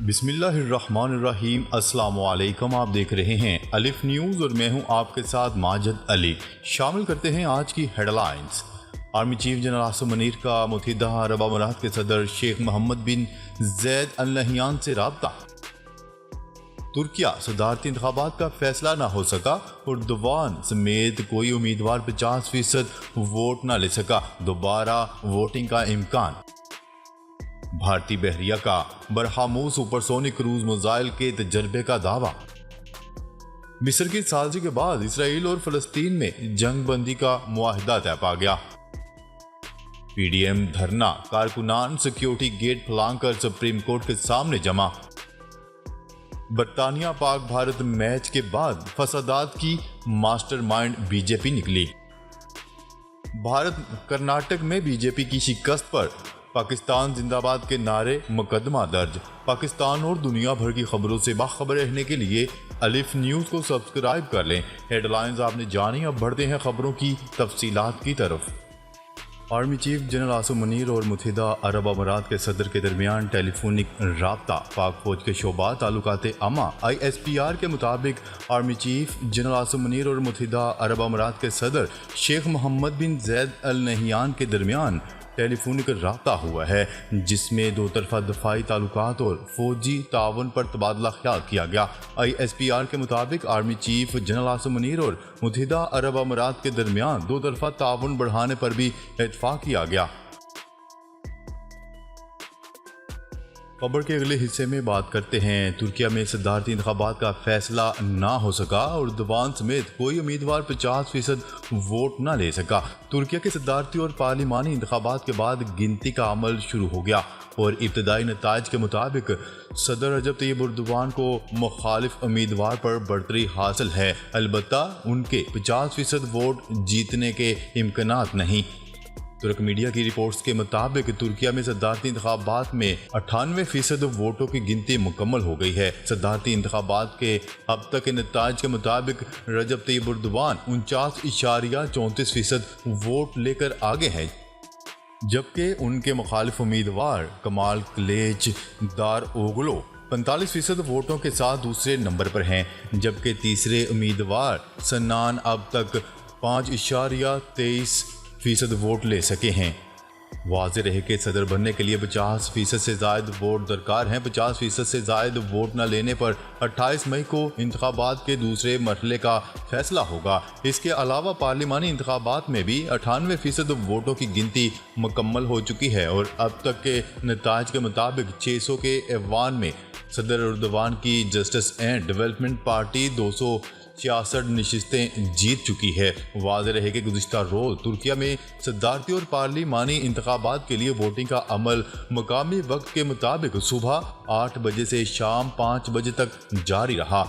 بسم اللہ الرحمن الرحیم۔ السلام علیکم، آپ دیکھ رہے ہیں الف نیوز اور میں ہوں آپ کے ساتھ ماجد علی۔ شامل کرتے ہیں آج کی headlines. Army chief general Asim Munir کا متحدہ عرب امارات کے صدر شیخ محمد بن زید ال نہیان سے رابطہ۔ ترکیہ صدارتی انتخابات کا فیصلہ نہ ہو سکا، اردوان سمیت کوئی امیدوار 50% ووٹ نہ لے سکا، دوبارہ ووٹنگ کا امکان۔ بھارتی بحریہ کا BrahMos super sonic cruise missile کے تجربے کا دعویٰ۔ مصر کی سازی کے بعد اسرائیل اور فلسطین میں جنگ بندی کا معاہدہ طے پا گیا۔ پی ڈی ایم دھرنا کارکنان سیکیورٹی گیٹ پھلانگ کر سپریم کورٹ کے سامنے جمع۔ برطانیہ پاک بھارت میچ کے بعد فسادات کی ماسٹر مائنڈ بی جے پی نکلی۔ بھارت کرناٹک میں بی جے پی کی شکست پر پاکستان زندہ باد کے نعرے، مقدمہ درج۔ پاکستان اور دنیا بھر کی خبروں سے باخبر رہنے کے لیے الف نیوز کو سبسکرائب کر لیں۔ ہیڈ لائنز آپ نے جانی، اب بڑھتے ہیں خبروں کی تفصیلات کی طرف۔ Army chief general Asim Munir اور متحدہ عرب امارات کے صدر کے درمیان ٹیلی فونک رابطہ۔ پاک فوج کے شعبہ تعلقات عامہ ISPR کے مطابق army chief general Asim Munir اور متحدہ عرب امارات کے صدر شیخ محمد بن زید ال نہیان کے درمیان ٹیلی فونک رابطہ ہوا ہے، جس میں دو طرفہ دفاعی تعلقات اور فوجی تعاون پر تبادلہ خیال کیا گیا۔ ISPR کے مطابق army chief general Asim Munir اور متحدہ عرب امارات کے درمیان دو طرفہ تعاون بڑھانے پر بھی اتفاق کیا گیا۔ خبر کے اگلے حصے میں بات کرتے ہیں۔ ترکیہ میں صدارتی انتخابات کا فیصلہ نہ ہو سکا، اردوان سمیت کوئی امیدوار 50% ووٹ نہ لے سکا۔ ترکیہ کے صدارتی اور پارلیمانی انتخابات کے بعد گنتی کا عمل شروع ہو گیا اور ابتدائی نتائج کے مطابق صدر رجب طیب اردوان کو مخالف امیدوار پر برتری حاصل ہے، البتہ ان کے 50% ووٹ جیتنے کے امکانات نہیں۔ ترک میڈیا کی رپورٹس کے مطابق ترکیہ میں صدارتی انتخابات میں 98% ووٹوں کی گنتی مکمل ہو گئی ہے۔ صدارتی انتخابات کے اب تک کے نتائج کے مطابق رجب طیب اردوان 49.34% ووٹ لے کر آگے ہیں، جبکہ ان کے مخالف امیدوار کمال کلیچ دار اوغلو 45% ووٹوں کے ساتھ دوسرے نمبر پر ہیں، جبکہ تیسرے امیدوار سنان اب تک 5.23% ووٹ لے سکے ہیں۔ واضح رہے کہ صدر بننے کے لیے 50% سے زائد ووٹ درکار ہیں۔ 50% سے زائد ووٹ نہ لینے پر 28 مئی کو انتخابات کے دوسرے مرحلے کا فیصلہ ہوگا۔ اس کے علاوہ پارلیمانی انتخابات میں بھی 98% ووٹوں کی گنتی مکمل ہو چکی ہے اور اب تک کے نتائج کے مطابق 600 کے ایوان میں صدر اردوان کی جسٹس اینڈ ڈیولپمنٹ پارٹی 266 نشستیں جیت چکی ہے۔ واضح رہے کہ گزشتہ روز ترکیہ میں صدارتی اور پارلیمانی انتخابات کے لیے ووٹنگ کا عمل مقامی وقت کے مطابق صبح 8 بجے سے شام 5 بجے تک جاری رہا۔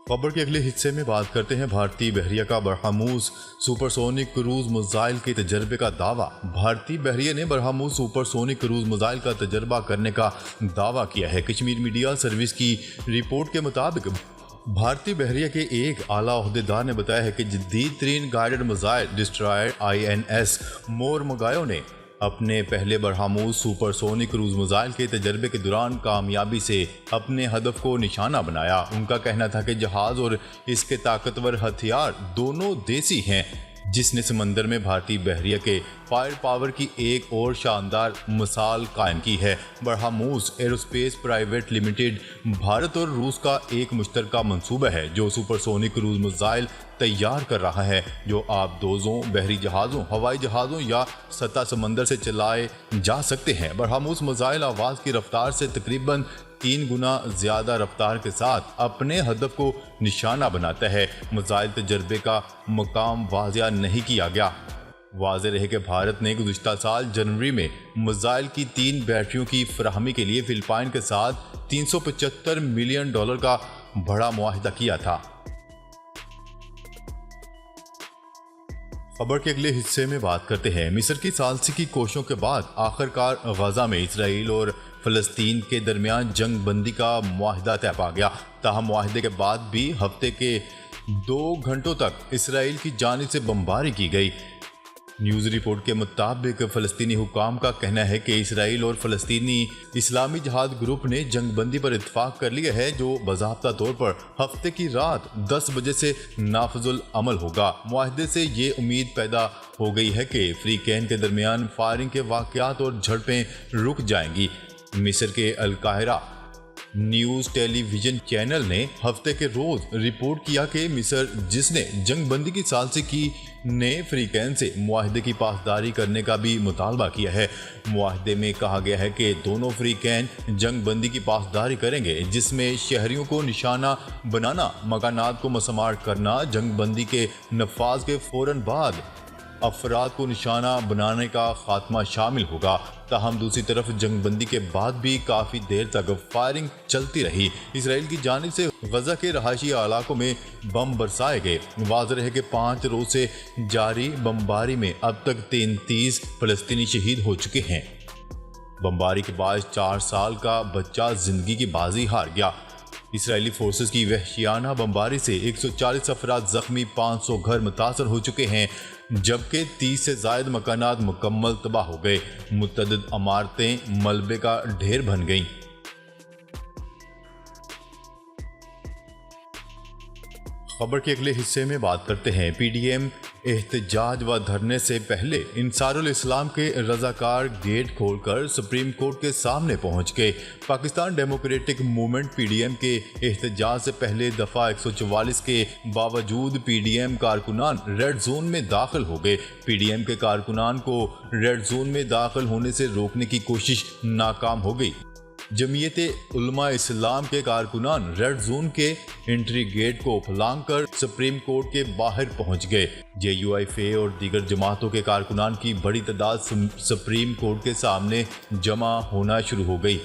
خبر کے اگلے حصے میں بات کرتے ہیں۔ بھارتی بحریہ کا BrahMos super sonic cruise missile کے تجربے کا دعویٰ۔ بھارتی بحریہ نے BrahMos super sonic cruise missile کا تجربہ کرنے کا دعویٰ کیا ہے۔ کشمیر میڈیا سروس کی رپورٹ کے مطابق بھارتی بحریہ کے ایک اعلیٰ عہدیدار نے بتایا ہے کہ جدید ترین گائیڈڈ میزائل ڈسٹرائر INS مورمگایو نے اپنے پہلے BrahMos super sonic cruise missile کے تجربے کے دوران کامیابی سے اپنے ہدف کو نشانہ بنایا۔ ان کا کہنا تھا کہ جہاز اور اس کے طاقتور ہتھیار دونوں دیسی ہیں، جس نے سمندر میں بھارتی بحریہ کے فائر پاور کی ایک اور شاندار مثال قائم کی ہے۔ BrahMos aerospace private limited Bharat اور روس کا ایک مشترکہ منصوبہ ہے جو سپر سونک کروز میزائل تیار کر رہا ہے، جو آبدوزوں، بحری جہازوں، ہوائی جہازوں یا سطح سمندر سے چلائے جا سکتے ہیں۔ برہموس میزائل آواز کی رفتار سے تقریباً 3 گنا زیادہ رفتار کے ساتھ اپنے ہدف کو نشانہ بناتا ہے۔ میزائل تجربے کا مقام واضح نہیں کیا گیا۔ واضح رہے کہ بھارت نے گزشتہ سال جنوری میں میزائل کی 3 بیٹریوں کی فراہمی کے لیے فلپائن کے ساتھ $375 ملین کا بڑا معاہدہ کیا تھا۔ خبر کے اگلے حصے میں بات کرتے ہیں۔ مصر کی ثالثی کی کوششوں کے بعد آخرکار غزہ میں اسرائیل اور فلسطین کے درمیان جنگ بندی کا معاہدہ طے پا گیا۔ تاہم معاہدے کے بعد بھی ہفتے کے 2 گھنٹوں تک اسرائیل کی جانب سے بمباری کی گئی۔ نیوز رپورٹ کے مطابق فلسطینی حکام کا کہنا ہے کہ اسرائیل اور فلسطینی اسلامی جہاد گروپ نے جنگ بندی پر اتفاق کر لیا ہے، جو باضابطہ طور پر ہفتے کی رات 10 بجے سے نافذ العمل ہوگا۔ معاہدے سے یہ امید پیدا ہو گئی ہے کہ فریقین کے درمیان فائرنگ کے واقعات اور جھڑپیں رک جائیں گی۔ مصر کے القاہرہ نیوز ٹیلی ویژن چینل نے ہفتے کے روز رپورٹ کیا کہ مصر، جس نے جنگ بندی کی ثالثی کی، نے فریقین سے معاہدے کی پاسداری کرنے کا بھی مطالبہ کیا ہے۔ معاہدے میں کہا گیا ہے کہ دونوں فریقین جنگ بندی کی پاسداری کریں گے، جس میں شہریوں کو نشانہ بنانا، مکانات کو مسمار کرنا، جنگ بندی کے نفاذ کے فوراً بعد افراد کو نشانہ بنانے کا خاتمہ شامل ہوگا۔ تاہم دوسری طرف جنگ بندی کے بعد بھی کافی دیر تک فائرنگ چلتی رہی۔ اسرائیل کی جانب سے غزہ کے رہائشی علاقوں میں بم برسائے گئے۔ واضح ہے کہ 5 روز سے جاری بمباری میں اب تک 33 فلسطینی شہید ہو چکے ہیں۔ بمباری کے باعث 4 سال کا بچہ زندگی کی بازی ہار گیا۔ اسرائیلی فورسز کی وحشیانہ بمباری سے 140 افراد زخمی، 500 گھر متاثر ہو چکے ہیں، جبکہ 30 سے زائد مکانات مکمل تباہ ہو گئے۔ متعدد عمارتیں ملبے کا ڈھیر بن گئیں۔ خبر کے اگلے حصے میں بات کرتے ہیں پی ڈی ایم احتجاج و دھرنے سے پہلے انصار الاسلام کے رضاکار گیٹ کھول کر سپریم کورٹ کے سامنے پہنچ گئے۔ Pakistan democratic movement P D M کے احتجاج سے پہلے دفعہ 144 کے باوجود پی ڈی ایم کارکنان ریڈ زون میں داخل ہو گئے۔ پی ڈی ایم کے کارکنان کو ریڈ زون میں داخل ہونے سے روکنے کی کوشش ناکام ہو گئی۔ جمعیت علماء اسلام کے کارکنان ریڈ زون کے انٹری گیٹ کو پھلانگ کر سپریم کورٹ کے باہر پہنچ گئے۔ جے یو ایف اے اور دیگر جماعتوں کے کارکنان کی بڑی تعداد سپریم کورٹ کے سامنے جمع ہونا شروع ہو گئی۔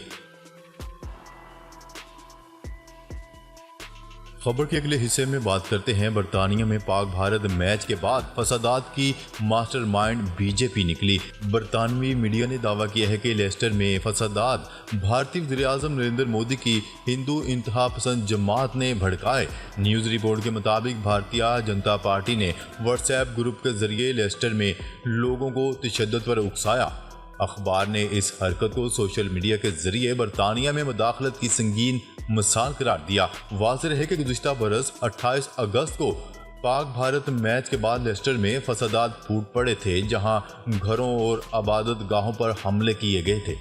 خبر کے اگلے حصے میں بات کرتے ہیں برطانیہ میں پاک بھارت میچ کے بعد فسادات کی ماسٹر مائنڈ بی جے پی نکلی۔ برطانوی میڈیا نے دعویٰ کیا ہے کہ لیسٹر میں فسادات بھارتی وزیر اعظم نریندر مودی کی ہندو انتہا پسند جماعت نے بھڑکائے۔ نیوز رپورٹ کے مطابق بھارتیہ جنتا پارٹی نے واٹس ایپ گروپ کے ذریعے لیسٹر میں لوگوں کو تشدد پر اکسایا۔ اخبار نے اس حرکت کو سوشل میڈیا کے ذریعے برطانیہ میں مداخلت کی سنگین مثال قرار دیا۔ واضح ہے کہ گزشتہ برس 28 اگست کو پاک بھارت میچ کے بعد لیسٹر میں فسادات پھوٹ پڑے تھے، جہاں گھروں اور عبادت گاہوں پر حملے کیے گئے تھے۔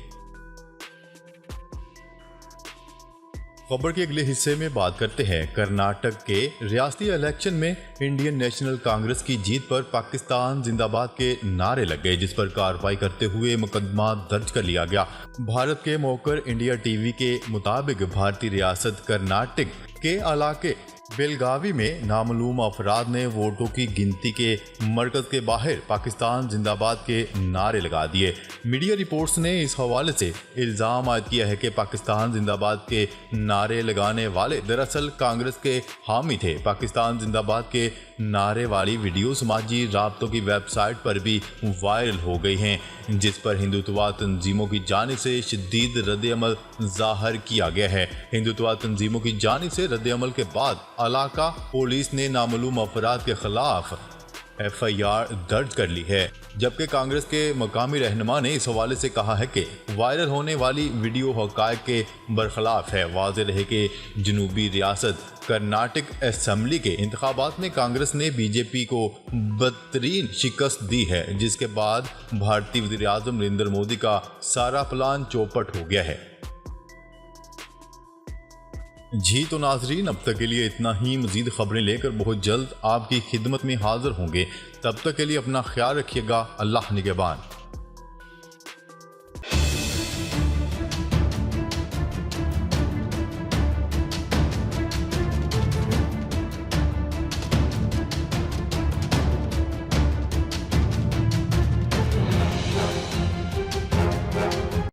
خبر کے اگلے حصے میں بات کرتے ہیں کرناٹک کے ریاستی الیکشن میں انڈین نیشنل کانگریس کی جیت پر پاکستان زندہ باد کے نعرے لگ گئے، جس پر کارروائی کرتے ہوئے مقدمہ درج کر لیا گیا۔ بھارت کے موقر انڈیا ٹی وی کے مطابق بھارتی ریاست کرناٹک کے علاقے بیلگاوی میں نامعلوم افراد نے ووٹوں کی گنتی کے مرکز کے باہر پاکستان زندہ باد کے نعرے لگا دیے۔ میڈیا رپورٹس نے اس حوالے سے الزام عائد کیا ہے کہ پاکستان زندہ باد کے نعرے لگانے والے دراصل کانگریس کے حامی تھے۔ پاکستان زندہ باد کے نعرے والی ویڈیو سماجی رابطوں کی ویب سائٹ پر بھی وائرل ہو گئی ہیں، جس پر ہندوتوا تنظیموں کی جانب سے شدید رد عمل ظاہر کیا گیا ہے۔ ہندوتوا تنظیموں کی جانب سے رد عمل کے بعد علاقہ پولیس نے نامعلوم افراد کے خلاف ایف آئی آر درج کر لی ہے، جبکہ کانگریس کے مقامی رہنما نے اس حوالے سے کہا ہے کہ وائرل ہونے والی ویڈیو حقائق کے برخلاف ہے۔ واضح رہے کہ جنوبی ریاست کرناٹک اسمبلی کے انتخابات میں کانگریس نے بی جے پی کو بدترین شکست دی ہے، جس کے بعد بھارتی وزیر اعظم نریندر مودی کا سارا پلان چوپٹ ہو گیا ہے۔ جی تو ناظرین، اب تک کے لیے اتنا ہی۔ مزید خبریں لے کر بہت جلد آپ کی خدمت میں حاضر ہوں گے۔ تب تک کے لیے اپنا خیال رکھیے گا۔ اللہ نگہبان۔